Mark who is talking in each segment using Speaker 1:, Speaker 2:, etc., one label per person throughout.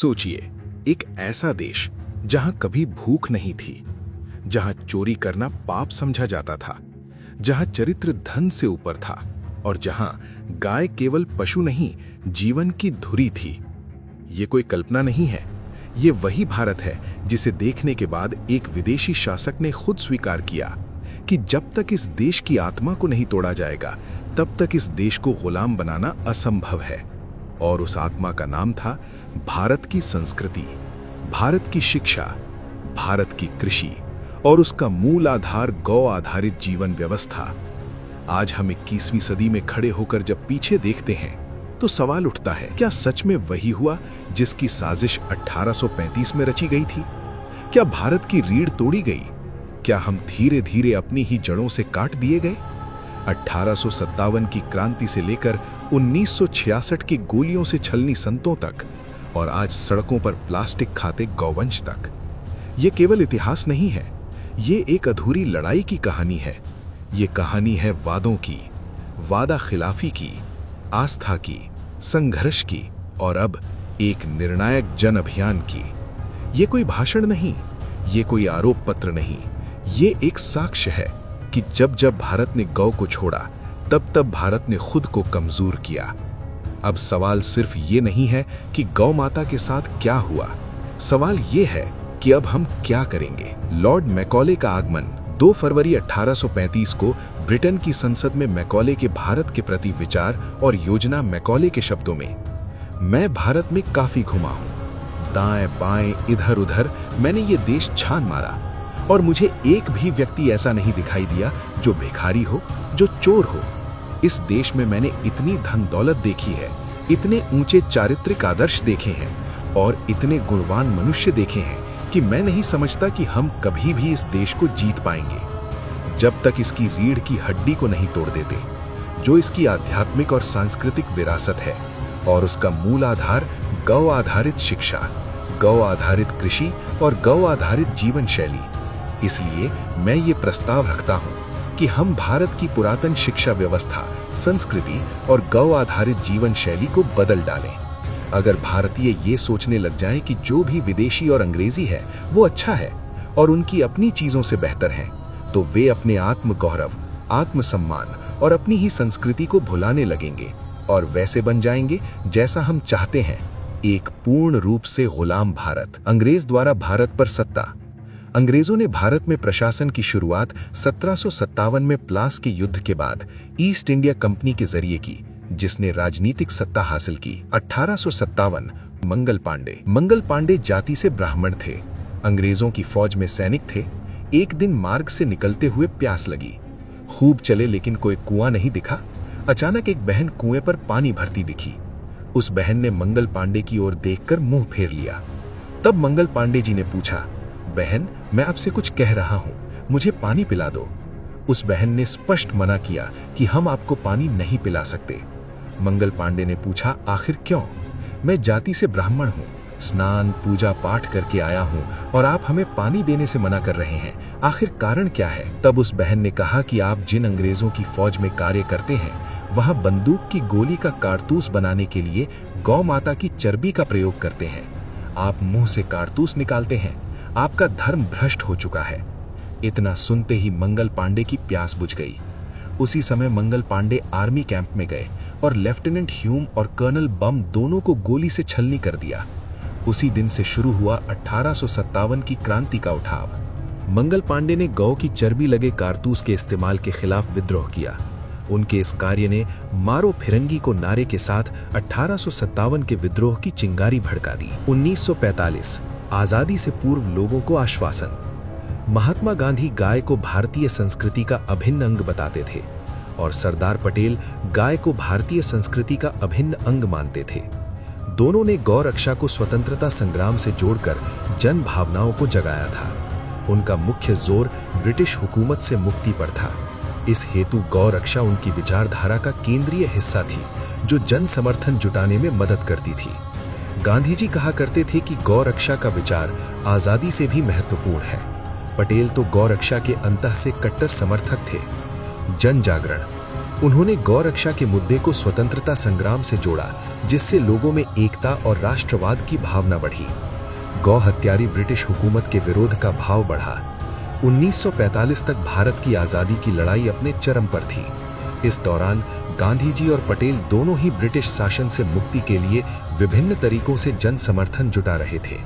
Speaker 1: सोचिए, एक ऐसा देश जहां कभी भूख नहीं थी, जहां चोरी करना पाप समझा जाता था, जहां चरित्र धन से ऊपर था और जहां गाय केवल पशु नहीं, जीवन की धुरी थी। ये कोई कल्पना नहीं है, ये वही भारत है जिसे देखने के बाद एक विदेशी शासक ने खुद स्वीकार किया कि जब तक इस देश की आत्मा को नहीं तोड़ा जाएगा, तब तक इस देश को गुलाम बनाना असंभव है। और उस आत्मा का नाम था भारत की संस्कृति, भारत की शिक्षा, भारत की कृषि और उसका मूल आधार गौ आधारित जीवन व्यवस्था। आज हम 21वीं सदी में खड़े होकर जब पीछे देखते हैं तो सवाल उठता है, क्या सच में वही हुआ जिसकी साजिश 1835 में रची गई थी? क्या भारत की रीढ़ तोड़ी गई? क्या हम धीरे धीरे अपनी ही जड़ों से काट दिए गए? 1857 की क्रांति से लेकर 1966 की गोलियों से छलनी संतों तक और आज सड़कों पर प्लास्टिक खाते गौवंश तक। ये केवल इतिहास नहीं है, ये एक अधूरी लड़ाई की कहानी है। ये कहानी है वादों की, वादा खिलाफी की, आस्था की, संघर्ष की और अब एक निर्णायक जन अभियान की। ये कोई भाषण नहीं, ये कोई आरोप पत्र नहीं, ये एक साक्ष्य है कि जब जब भारत ने गौ को छोड़ा, तब तब भारत ने खुद को कमजोर किया। अब सवाल सिर्फ ये नहीं है कि गौ माता के साथ क्या हुआ, सवाल ये है कि अब हम क्या करेंगे। लॉर्ड मैकॉले का आगमन 2 फरवरी 1835 को ब्रिटेन की संसद में मैकॉले के भारत के प्रति विचार और योजना। मैकॉले के शब्दों में, मैं भारत में काफी घुमा हूं, दाएं बाएं इधर उधर मैंने ये देश छान मारा और मुझे एक भी व्यक्ति ऐसा नहीं दिखाई दिया जो भिखारी हो, जो चोर हो। इस देश में मैंने इतनी धन दौलत देखी है, इतने ऊंचे चारित्रिक आदर्श देखे हैं और इतने गुणवान मनुष्य देखे हैं कि मैं नहीं समझता कि हम कभी भी इस देश को जीत पाएंगे जब तक इसकी रीढ़ की हड्डी को नहीं तोड़ देते, जो इसकी आध्यात्मिक और सांस्कृतिक विरासत है और उसका मूल आधार गौ आधारित शिक्षा, गौ आधारित कृषि और गौ आधारित जीवन शैली। इसलिए मैं ये प्रस्ताव रखता हूं कि हम भारत की पुरातन शिक्षा व्यवस्था, संस्कृति और गौ आधारित जीवन शैली को बदल डालें। अगर भारतीय ये सोचने लग जाएं कि जो भी विदेशी और अंग्रेजी है वो अच्छा है और उनकी अपनी चीजों से बेहतर है, तो वे अपने आत्म गौरव, आत्मसम्मान और अपनी ही संस्कृति को भुलाने लगेंगे और वैसे बन जाएंगे जैसा हम चाहते हैं, एक पूर्ण रूप से गुलाम भारत। अंग्रेज द्वारा भारत पर सत्ता। अंग्रेजों ने भारत में प्रशासन की शुरुआत 1757 में प्लास के युद्ध के बाद ईस्ट इंडिया कंपनी के जरिए की, जिसने राजनीतिक सत्ता हासिल की। 1857 मंगल पांडे जाति से ब्राह्मण थे, अंग्रेजों की फौज में सैनिक थे। एक दिन मार्ग से निकलते हुए प्यास लगी, खूब चले लेकिन कोई कुआं नहीं दिखा। अचानक एक बहन कुएं पर पानी भरती दिखी। उस बहन ने मंगल पांडे की ओर देखकर मुंह फेर लिया। तब मंगल पांडे जी ने पूछा, बहन, मैं आपसे कुछ कह रहा हूं, मुझे पानी पिला दो। उस बहन ने स्पष्ट मना किया कि हम आपको पानी नहीं पिला सकते। मंगल पांडे ने पूछा, आखिर क्यों? मैं जाति से ब्राह्मण हूँ, स्नान पूजा पाठ करके आया हूँ और आप हमें पानी देने से मना कर रहे हैं, आखिर कारण क्या है? तब उस बहन ने कहा कि आप जिन अंग्रेजों की फौज में कार्य करते हैं, वहाँ बंदूक की गोली का कारतूस बनाने के लिए गौ माता की चर्बी का प्रयोग करते हैं। आप मुंह से कारतूस निकालते हैं, आपका धर्म भ्रष्ट हो चुका है। इतना सुनते ही मंगल पांडे की प्यास बुझ गई। उसी समय मंगल पांडे आर्मी कैंप में गए और लेफ्टिनेंट ह्यूम और कर्नल बम दोनों को गोली से छलनी कर दिया। उसी दिन से शुरू हुआ 1857 की क्रांति का उठाव। मंगल पांडे ने गौ की चर्बी लगे कारतूस के इस्तेमाल के खिलाफ विद्रोह किया। उनके इस कार्य ने मारो फिरंगी को नारे के साथ 1857 के विद्रोह की चिंगारी भड़का दी। 1945 आजादी से पूर्व लोगों को आश्वासन। महात्मा गांधी गाय को भारतीय संस्कृति का अभिन्न अंग बताते थे और सरदार पटेल गाय को भारतीय संस्कृति का अभिन्न अंग मानते थे। दोनों ने गौ रक्षा को स्वतंत्रता संग्राम से जोड़कर जन भावनाओं को जगाया था। उनका मुख्य जोर ब्रिटिश हुकूमत से मुक्ति पर था। इस हेतु गौ रक्षा उनकी विचारधारा का केंद्रीय हिस्सा थी, जो जन समर्थन जुटाने में मदद करती थी। गांधी जी कहा करते थे कि गौ रक्षा का विचार आजादी से भी महत्वपूर्ण है। पटेल तो गौ रक्षा के अंतः से कट्टर समर्थक थे। जन जागरण।
Speaker 2: उन्होंने गौरक्षा के मुद्दे को स्वतंत्रता संग्राम से जोड़ा, जिससे लोगों में एकता और राष्ट्रवाद की भावना बढ़ी। गौ हत्यारी ब्रिटिश हुकूमत के विरोध का भाव बढ़ा। 1945 तक भारत की आज़ादी की लड़ाई अपने चरम पर थी। इस दौरान गांधी जी और पटेल दोनों ही ब्रिटिश शासन से मुक्ति के लिए विभिन्न तरीकों से जन समर्थन जुटा रहे थे।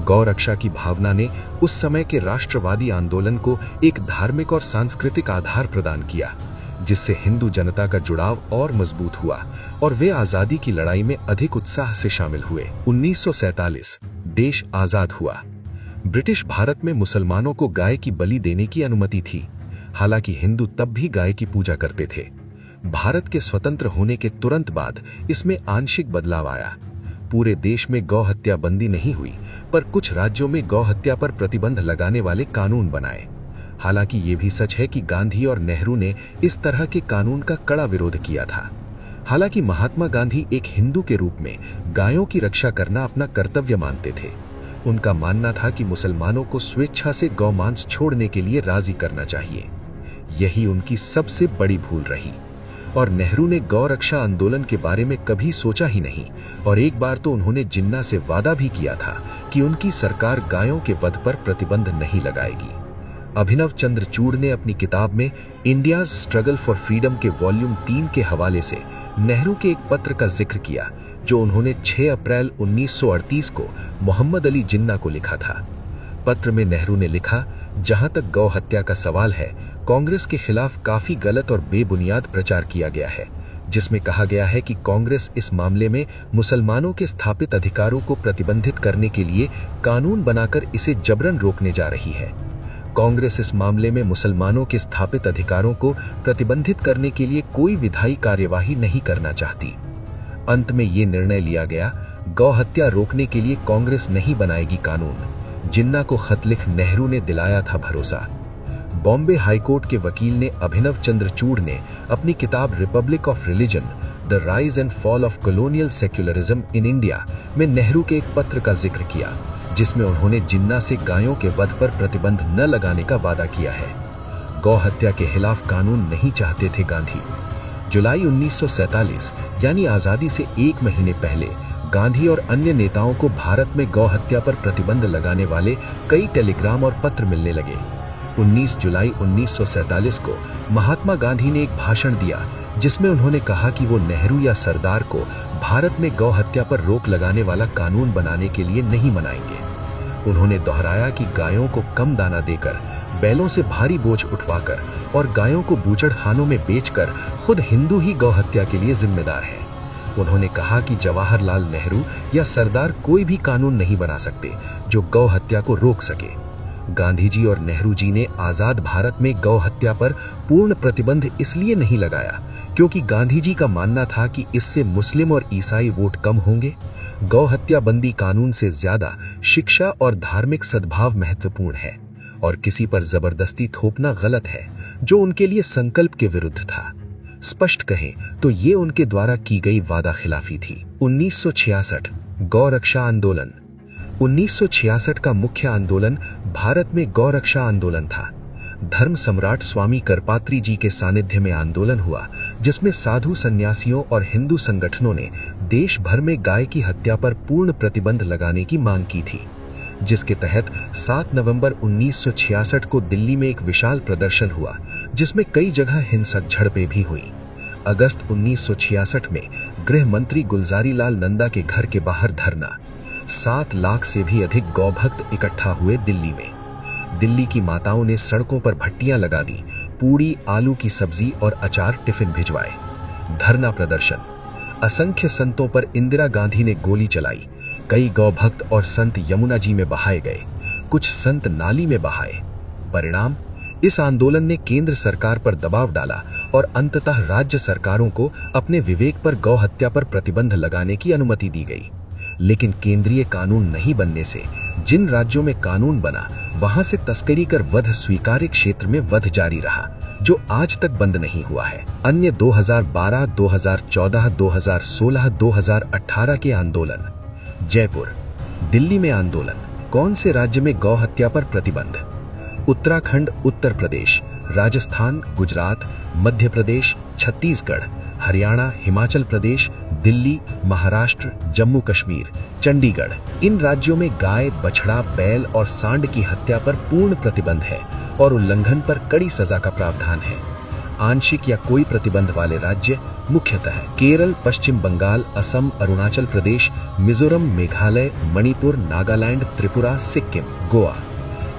Speaker 2: गौरक्षा की भावना ने उस समय के राष्ट्रवादी आंदोलन को एक धार्मिक और सांस्कृतिक आधार प्रदान किया, जिससे हिंदू जनता का जुड़ाव और मजबूत हुआ और वे आजादी की लड़ाई में अधिक उत्साह से शामिल हुए। 1947 देश आजाद हुआ। ब्रिटिश भारत में मुसलमानों को गाय की बलि देने की अनुमति थी, हालांकि हिंदू तब भी गाय की पूजा करते थे। भारत के स्वतंत्र होने के तुरंत बाद इसमें आंशिक बदलाव आया। पूरे देश में गौ हत्या बंदी नहीं हुई, पर कुछ राज्यों में गौ हत्या पर प्रतिबंध लगाने वाले कानून बनाए। हालांकि ये भी सच है कि गांधी और नेहरू ने इस तरह के कानून का कड़ा विरोध किया था। हालांकि महात्मा गांधी एक हिंदू के रूप में गायों की रक्षा करना अपना कर्तव्य मानते थे। उनका मानना था कि मुसलमानों को स्वेच्छा से गौमांस छोड़ने के लिए राजी करना चाहिए। यही उनकी सबसे बड़ी भूल रही और नेहरू ने गौ रक्षा आंदोलन के बारे में कभी सोचा ही नहीं। और एक बार तो उन्होंने जिन्ना से वादा भी किया था कि उनकी सरकार गायों के वध पर प्रतिबंध नहीं लगाएगी। अभिनव चंद्र चूड़ ने अपनी किताब में इंडियाज स्ट्रगल फॉर फ्रीडम के वॉल्यूम 3 के हवाले से नेहरू के एक पत्र का जिक्र किया, जो उन्होंने 6 अप्रैल 1938 को मोहम्मद अली जिन्ना को लिखा था। पत्र में नेहरू ने लिखा, जहां तक गौ हत्या का सवाल है, कांग्रेस के खिलाफ काफी गलत और बेबुनियाद प्रचार किया गया है, जिसमें कहा गया है कि कांग्रेस इस मामले में मुसलमानों के स्थापित अधिकारों को प्रतिबंधित करने के लिए कानून बनाकर इसे जबरन रोकने जा रही है। कांग्रेस इस मामले में मुसलमानों के स्थापित अधिकारों को प्रतिबंधित करने के लिए कोई विधायी कार्यवाही नहीं करना चाहती। अंत में ये निर्णय लिया गया, गौ हत्या रोकने के लिए कांग्रेस नहीं बनाएगी कानून। जिन्ना को खत लिख नेहरू ने दिलाया था भरोसा। बॉम्बे हाईकोर्ट के वकील ने अभिनव चंद्र चूड़ ने अपनी किताब Republic of religion, the rise and fall of colonial secularism in India में नेहरू के एक पत्र का जिक्र किया, जिसमें उन्होंने जिन्ना से गायों के वध पर प्रतिबंध न लगाने का वादा किया है। गौ हत्या के खिलाफ कानून नहीं चाहते थे गांधी। जुलाई 1947 यानी आजादी से एक महीने पहले गांधी और अन्य नेताओं को भारत में गौ हत्या पर प्रतिबंध लगाने वाले कई टेलीग्राम और पत्र मिलने लगे। 19 जुलाई 1947 को महात्मा गांधी ने एक भाषण दिया, जिसमें उन्होंने कहा कि वो नेहरू या सरदार को भारत में गौ हत्या पर रोक लगाने वाला कानून बनाने के लिए नहीं मनाएंगे। उन्होंने दोहराया कि गायों को कम दाना देकर, बैलों से भारी बोझ उठवाकर और गायों को बूचड़खानों में बेचकर खुद हिंदू ही गौ हत्या के लिए जिम्मेदार हैं। उन्होंने कहा कि जवाहरलाल नेहरू या सरदार कोई भी कानून नहीं बना सकते जो गौ हत्या को रोक सके। गांधी जी और नेहरू जी ने आजाद भारत में गौ हत्या पर पूर्ण प्रतिबंध इसलिए नहीं लगाया क्योंकि गांधी जी का मानना था कि इससे मुस्लिम और ईसाई वोट कम होंगे। गौ हत्या बंदी कानून से ज्यादा शिक्षा और धार्मिक सद्भाव महत्वपूर्ण है और किसी पर जबरदस्ती थोपना गलत है, जो उनके लिए संकल्प के विरुद्ध था। स्पष्ट कहें तो ये उनके द्वारा की गई वादा खिलाफी थी। 1966 गौ रक्षा आंदोलन। 1966 का मुख्य आंदोलन भारत में गौ रक्षा आंदोलन था। धर्म सम्राट स्वामी करपात्री जी के सानिध्य में आंदोलन हुआ, जिसमें साधु सन्यासियों और हिंदू संगठनों ने देश भर में गाय की हत्या पर पूर्ण प्रतिबंध लगाने की मांग की थी, जिसके तहत 7 नवंबर 1966 को दिल्ली में एक विशाल प्रदर्शन हुआ, जिसमें कई जगह हिंसक झड़पें भी हुई। अगस्त 1966 में गृह मंत्री गुलजारी लाल नंदा के घर के बाहर धरना। 7 लाख से भी अधिक गौभक्त इकट्ठा हुए दिल्ली में। दिल्ली की माताओं ने सड़कों पर भट्टियां लगा दी, पूड़ी, आलू की सब्जी और अचार टिफिन भिजवाए। धरना प्रदर्शन। असंख्य संतों पर इंदिरा गांधी ने गोली चलाई। कई गौभक्त और संत यमुना जी में बहाए गए, कुछ संत नाली में बहाए। परिणाम, इस आंदोलन ने केंद्र सरकार पर दबाव डाला और अंततः राज्य सरकारों को अपने विवेक पर गौ हत्या पर प्रतिबंध लगाने की अनुमति दी गई। लेकिन केंद्रीय कानून नहीं बनने से जिन राज्यों में कानून बना, वहां से तस्करी कर वध स्वीकार्य क्षेत्र में वध जारी रहा, जो आज तक बंद नहीं हुआ है। अन्य 2012, 2014, 2016, 2018 के आंदोलन। जयपुर, दिल्ली में आंदोलन। कौन से राज्य में गौ हत्या पर प्रतिबंध? उत्तराखंड, उत्तर प्रदेश, राजस्थान, गुजरात, मध्य प्रदेश, छत्तीसगढ़, हरियाणा, हिमाचल प्रदेश, दिल्ली, महाराष्ट्र, जम्मू कश्मीर, चंडीगढ़, इन राज्यों में गाय, बछड़ा, बैल और सांड की हत्या पर पूर्ण प्रतिबंध है और उल्लंघन पर कड़ी सजा का प्रावधान है। आंशिक या कोई प्रतिबंध वाले राज्य मुख्यतः केरल, पश्चिम बंगाल, असम, अरुणाचल प्रदेश, मिजोरम, मेघालय, मणिपुर, नागालैंड, त्रिपुरा, सिक्किम, गोवा।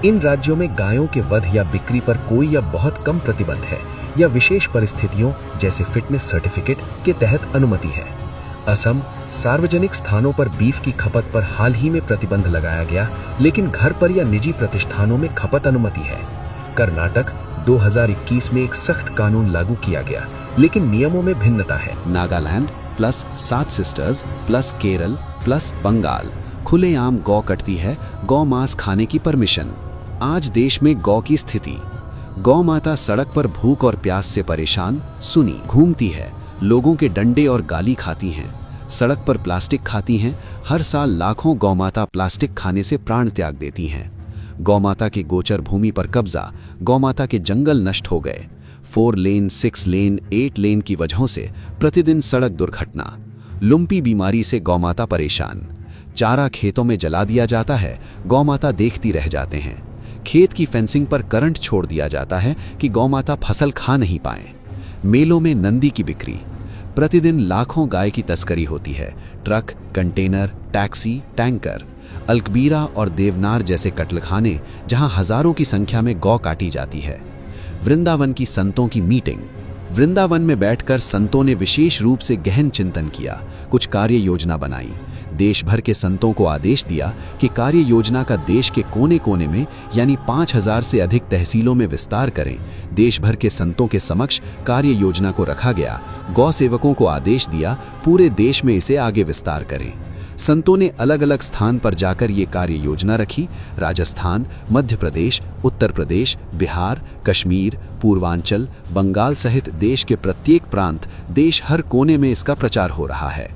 Speaker 2: इन राज्यों में गायों के वध या बिक्री पर कोई या बहुत कम प्रतिबंध है या विशेष परिस्थितियों जैसे फिटनेस सर्टिफिकेट के तहत अनुमति है। असम, सार्वजनिक स्थानों पर बीफ की खपत पर हाल ही में प्रतिबंध लगाया गया, लेकिन घर पर या निजी प्रतिष्ठानों में खपत अनुमति है। कर्नाटक, 2021 में एक सख्त कानून लागू किया गया, लेकिन नियमों में भिन्नता है।
Speaker 3: Nagaland plus 7 sisters plus Kerala plus Bengal, खुलेआम गौ कटती है, गौ मांस खाने की परमिशन। आज देश में गौ की स्थिति। गौ माता सड़क पर भूख और प्यास से परेशान सुनी घूमती है, लोगों के डंडे और गाली खाती हैं, सड़क पर प्लास्टिक खाती हैं। हर साल लाखों गौ माता प्लास्टिक खाने से प्राण त्याग देती हैं। गौ माता की गोचर भूमि पर कब्जा, गौ माता के जंगल नष्ट हो गए। 4 लेन, 6 लेन, 8 लेन की वजहों से प्रतिदिन सड़क दुर्घटना। लुम्पी बीमारी से गौ माता परेशान। चारा खेतों में जला दिया जाता है, गौ माता देखती रह जाते हैं। खेत की फेंसिंग पर करंट छोड़ दिया जाता है कि गौ माता फसल खा नहीं पाए। मेलों में नंदी की बिक्री। प्रतिदिन लाखों गाय की तस्करी होती है। Truck, container, taxi, tanker. Alkabeer और देवनार जैसे कत्लखाने जहां हजारों की संख्या में गौ काटी जाती है। वृंदावन की संतों की मीटिंग। वृंदावन में बैठकर संतों ने विशेष रूप से गहन चिंतन किया, कुछ कार्य योजना बनाई। देश भर के संतों को आदेश दिया कि कार्य योजना का देश के कोने कोने में यानी 5000 से अधिक तहसीलों में विस्तार करें। देश भर के संतों के समक्ष कार्य योजना को रखा गया। गौ सेवकों को आदेश दिया पूरे देश में इसे आगे विस्तार करें। संतों ने अलग अलग स्थान पर जाकर ये कार्य योजना रखी। राजस्थान, मध्य प्रदेश, उत्तर प्रदेश, बिहार, कश्मीर, पूर्वांचल, बंगाल सहित देश के प्रत्येक प्रांत, देश हर कोने में इसका प्रचार हो रहा है।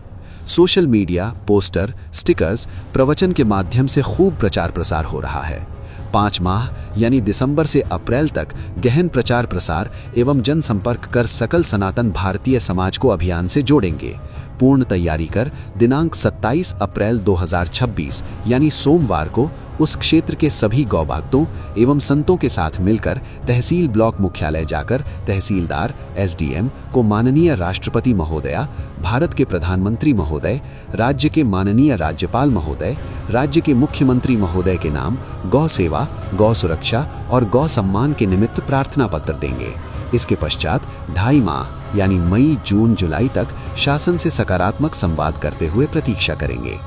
Speaker 3: सोशल मीडिया, पोस्टर, स्टिकर्स, प्रवचन के माध्यम से खूब प्रचार प्रसार हो रहा है। 5 माह यानी दिसंबर से अप्रैल तक गहन प्रचार प्रसार एवं जनसंपर्क कर सकल सनातन भारतीय समाज को अभियान से जोड़ेंगे। पूर्ण तैयारी कर दिनांक 27 अप्रैल 2026 यानी सोमवार को उस क्षेत्र के सभी गौभक्तों एवं संतों के साथ मिलकर तहसील ब्लॉक मुख्यालय जाकर तहसीलदार, एसडीएम को माननीय राष्ट्रपति महोदया, भारत के प्रधानमंत्री महोदय, राज्य के माननीय राज्यपाल महोदय, राज्य के मुख्यमंत्री महोदय के नाम गौ सेवा, गौ सुरक्षा और गौ सम्मान के निमित्त प्रार्थना पत्र देंगे। इसके पश्चात 2.5 माह यानी मई, जून, जुलाई तक शासन से सकारात्मक संवाद करते हुए प्रतीक्षा करेंगे।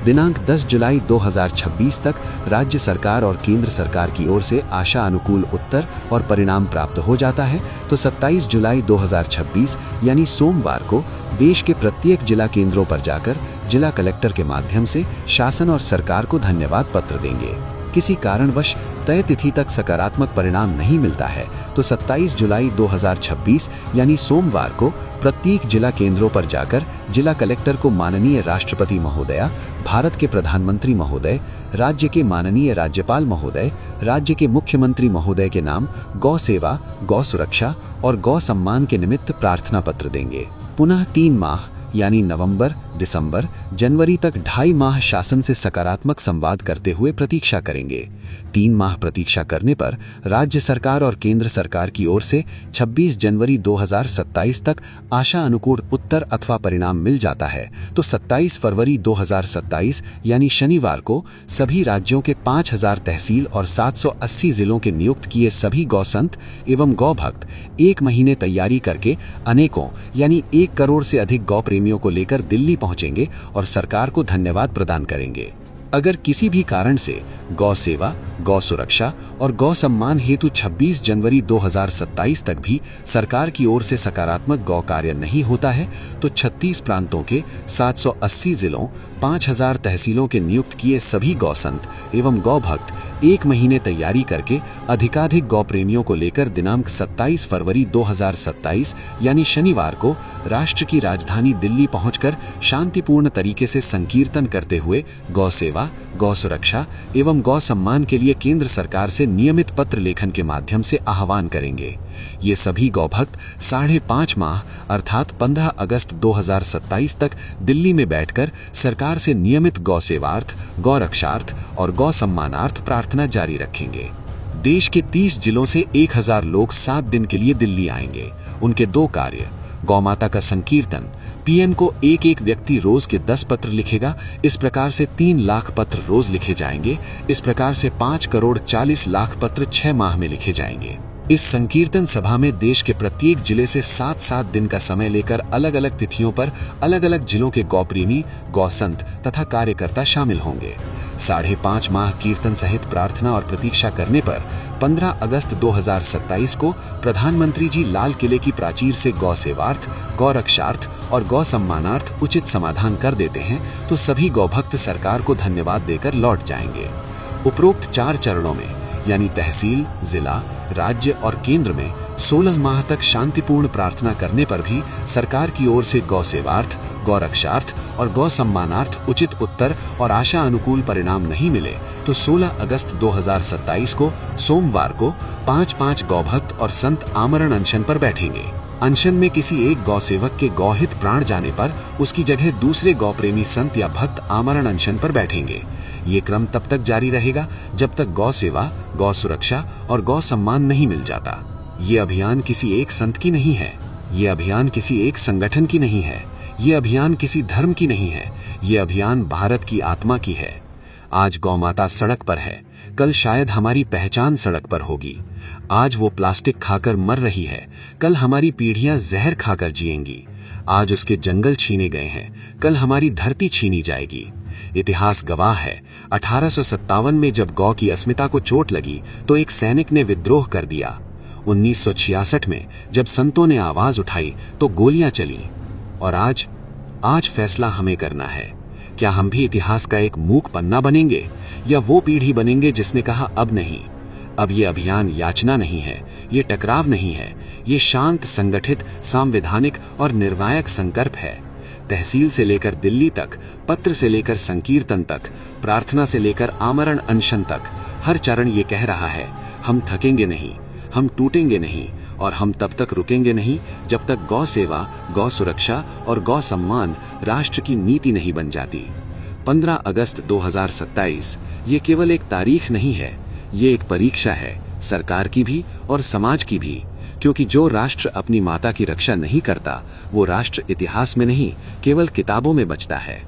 Speaker 3: दिनांक 10 जुलाई 2026 तक राज्य सरकार और केंद्र सरकार की ओर से आशा अनुकूल उत्तर और परिणाम प्राप्त हो जाता है तो 27 जुलाई 2026 यानी सोमवार को देश के प्रत्येक जिला केंद्रों पर जाकर जिला कलेक्टर के माध्यम से शासन और सरकार को धन्यवाद पत्र देंगे। किसी कारणवश तय तिथि तक सकारात्मक परिणाम नहीं मिलता है तो 27 जुलाई 2026 यानी सोमवार को प्रत्येक जिला केंद्रों पर जाकर जिला कलेक्टर को माननीय राष्ट्रपति महोदया, भारत के प्रधानमंत्री महोदय, राज्य के माननीय राज्यपाल महोदय, राज्य के मुख्यमंत्री महोदय के नाम गौ सेवा, गौ सुरक्षा और गौ सम्मान के निमित्त प्रार्थना पत्र देंगे। पुनः 3 माह यानी नवंबर, दिसंबर, जनवरी तक 2.5 माह शासन से सकारात्मक संवाद करते हुए प्रतीक्षा करेंगे। 3 माह प्रतीक्षा करने पर राज्य सरकार और केंद्र सरकार की ओर से 26 जनवरी 2027 तक आशा अनुकूल उत्तर अथवा परिणाम मिल जाता है तो 27 फरवरी 2027 यानी शनिवार को सभी राज्यों के 5000 तहसील और 780 जिलों के नियुक्त किए सभी गौसंत एवं गौ भक्त 1 महीने तैयारी करके अनेकों यानी 1 करोड़ से अधिक गौ प्रेमियों को लेकर दिल्ली पहुंचेंगे और सरकार को धन्यवाद प्रदान करेंगे। अगर किसी भी कारण से गौ सेवा, गौ सुरक्षा और गौ सम्मान हेतु 26 जनवरी 2027 तक भी सरकार की ओर से सकारात्मक गौ कार्य नहीं होता है तो 36 प्रांतों के 780 जिलों, 5000 तहसीलों के नियुक्त किए सभी गौसंत एवं गौ भक्त 1 महीने तैयारी करके अधिकाधिक गौ प्रेमियों को लेकर दिनांक 27 फरवरी 2027 यानी शनिवार को राष्ट्र की राजधानी दिल्ली पहुंचकर शांतिपूर्ण तरीके से संकीर्तन करते हुए गौ सेवा, सेवा, गौ सुरक्षा एवं गौ सम्मान के लिए केंद्र सरकार से नियमित पत्र लेखन के माध्यम से आह्वान करेंगे। ये सभी गौभक्त 5.5 माह अर्थात 15 अगस्त 2027 तक दिल्ली में बैठकर सरकार से नियमित गौ सेवार्थ, गौ रक्षार्थ और गौ सम्मानार्थ प्रार्थना जारी रखेंगे। देश के 30 जिलों से 1000 लोग 7 दिन के लिए दिल्ली आएंगे। उनके 2 कार्य: गौमाता का संकीर्तन, पीएम को एक व्यक्ति रोज के 10 पत्र लिखेगा, इस प्रकार से 3 लाख पत्र रोज लिखे जाएंगे। इस प्रकार से 5 करोड़ 40 लाख पत्र 6 माह में लिखे जाएंगे। इस संकीर्तन सभा में देश के प्रत्येक जिले से 7-7 दिन का समय लेकर अलग अलग तिथियों पर अलग अलग जिलों के गौप्रेमी, गौसंत तथा कार्यकर्ता शामिल होंगे। 5.5 माह कीर्तन सहित प्रार्थना और प्रतीक्षा करने पर 15 अगस्त 2027 को प्रधानमंत्री जी लाल किले की प्राचीर से गौ सेवार्थ, गौ रक्षार्थ और गौ सम्मानार्थ उचित समाधान कर देते हैं तो सभी गौभक्त सरकार को धन्यवाद देकर लौट जाएंगे। उपरोक्त 4 चरणों में यानी तहसील, जिला, राज्य और केंद्र में 16 माह तक शांतिपूर्ण प्रार्थना करने पर भी सरकार की ओर से गौ सेवार्थ, गौ रक्षार्थ और गौ सम्मानार्थ उचित उत्तर और आशा अनुकूल परिणाम नहीं मिले तो 16 अगस्त 2027 को सोमवार को 5-5 गौभक्त और संत आमरण अनशन पर बैठेंगे। अनशन में किसी एक गौ सेवक के गौहित प्राण जाने पर उसकी जगह दूसरे गौ प्रेमी संत या भक्त आमरण अनशन पर बैठेंगे। ये क्रम तब तक जारी रहेगा जब तक गौ सेवा, गौ सुरक्षा और गौ सम्मान नहीं मिल जाता। ये अभियान किसी एक संत की नहीं है, ये अभियान किसी एक संगठन की नहीं है, ये अभियान किसी धर्म की नहीं है, ये अभियान भारत की आत्मा की है। आज गौमाता सड़क पर है, कल शायद हमारी पहचान सड़क पर होगी। आज वो प्लास्टिक खाकर मर रही है, कल हमारी पीढ़ियां जहर खाकर जिएंगी। आज उसके जंगल छीने गए हैं, कल हमारी धरती छीनी जाएगी। इतिहास गवाह है, 1857 में जब गौ की अस्मिता को चोट लगी तो एक सैनिक ने विद्रोह कर दिया। 1966 में जब संतों ने आवाज उठाई तो गोलियां चली। और आज फैसला हमें करना है। क्या हम भी इतिहास का एक मूक पन्ना बनेंगे या वो पीढ़ी बनेंगे जिसने कहा अब नहीं। अब ये अभियान याचना नहीं है, ये टकराव नहीं है, ये शांत, संगठित, संवैधानिक और निर्णायक संकल्प है। तहसील से लेकर दिल्ली तक, पत्र से लेकर संकीर्तन तक, प्रार्थना से लेकर आमरण अनशन तक, हर चरण ये कह रहा है, हम थकेंगे नहीं, हम टूटेंगे नहीं और हम तब तक रुकेंगे नहीं जब तक गौ सेवा, गौ सुरक्षा और गौ सम्मान राष्ट्र की नीति नहीं बन जाती। 15 अगस्त 2027 ये केवल एक तारीख नहीं है, ये एक परीक्षा है, सरकार की भी और समाज की भी। क्योंकि जो राष्ट्र अपनी माता की रक्षा नहीं करता वो राष्ट्र इतिहास में नहीं केवल किताबों में बचता है।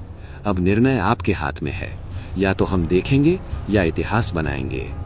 Speaker 3: अब निर्णय आपके हाथ में है, या तो हम देखेंगे या इतिहास बनाएंगे।